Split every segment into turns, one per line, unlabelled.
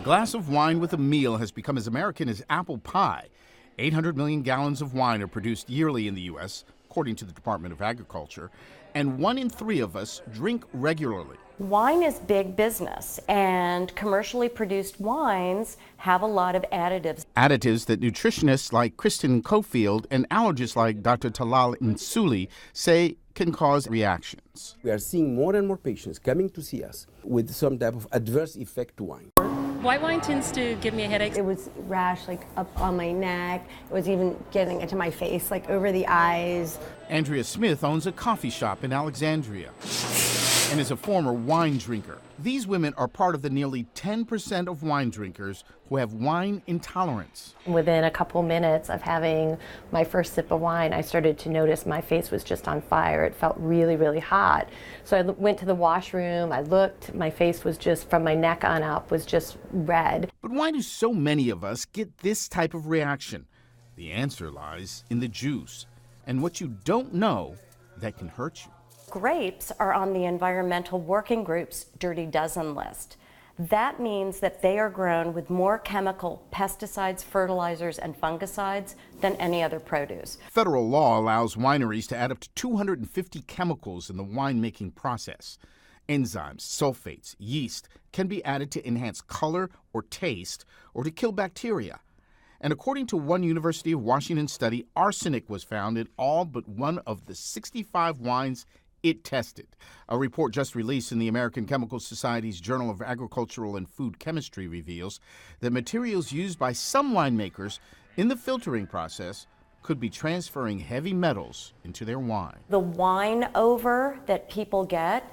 glass of wine with a meal has become as American as apple pie. 800 million gallons of wine are produced yearly in the U.S., according to the Department of Agriculture, and 1 in 3 of us drink regularly.
Wine is big business, and commercially produced wines have a lot of additives.
Additives that nutritionists like Kristen Coffield and allergists like Dr. Talal Insuli say can cause reactions.
We are seeing more and more patients coming to see us with some type of adverse effect to wine.
White wine tends to give me a headache.
It was rash up on my neck. It was even getting into my face, over the eyes.
Andrea Smith owns a coffee shop in Alexandria and is a former wine drinker. These women are part of the nearly 10% of wine drinkers who have wine intolerance.
Within a couple minutes of having my first sip of wine, I started to notice my face was just on fire. It felt really, really hot. So I went to the washroom, I looked, my face was just, from my neck on up, was just red.
But why do so many of us get this type of reaction? The answer lies in the juice and what you don't know that can hurt you.
Grapes are on the Environmental Working Group's Dirty Dozen list. That means that they are grown with more chemical pesticides, fertilizers, and fungicides than any other produce.
Federal law allows wineries to add up to 250 chemicals in the winemaking process. Enzymes, sulfates, yeast can be added to enhance color or taste or to kill bacteria. And according to one University of Washington study, arsenic was found in all but one of the 65 wines it tested. A report just released in the American Chemical Society's Journal of Agricultural and Food Chemistry reveals that materials used by some winemakers in the filtering process could be transferring heavy metals into their wine.
The wine over that people get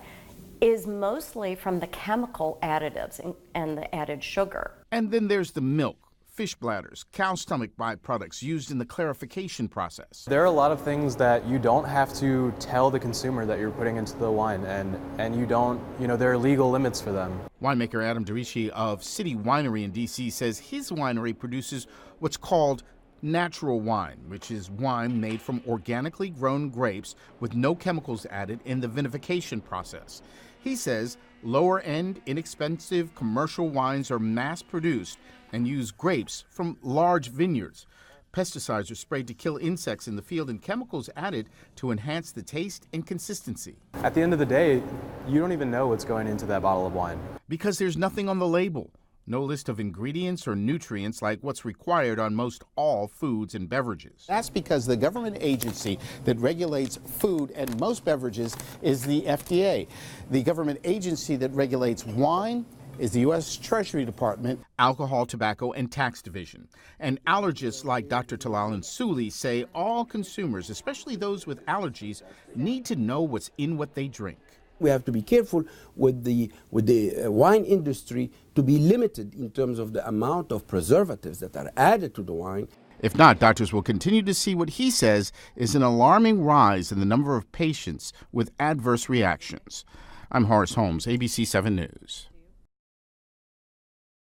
is mostly from the chemical additives and the added sugar.
And then there's the milk, fish bladders, cow stomach byproducts used in the clarification process.
There are a lot of things that you don't have to tell the consumer that you're putting into the wine, and you don't, there are legal limits for them.
Winemaker Adam Derici of City Winery in D.C. says his winery produces what's called natural wine, which is wine made from organically grown grapes with no chemicals added in the vinification process. He says lower-end, inexpensive commercial wines are mass-produced and use grapes from large vineyards. Pesticides are sprayed to kill insects in the field and chemicals added to enhance the taste and consistency.
At the end of the day, you don't even know what's going into that bottle of wine.
Because there's nothing on the label. No list of ingredients or nutrients like what's required on most all foods and beverages.
That's because the government agency that regulates food and most beverages is the FDA. The government agency that regulates wine is the U.S. Treasury Department.
Alcohol, Tobacco, and Tax Division. And allergists like Dr. Talal Insuli say all consumers, especially those with allergies, need to know what's in what they drink.
We have to be careful with the wine industry to be limited in terms of the amount of preservatives that are added to the wine.
If not, doctors will continue to see what he says is an alarming rise in the number of patients with adverse reactions. I'm Horace Holmes, ABC 7 News.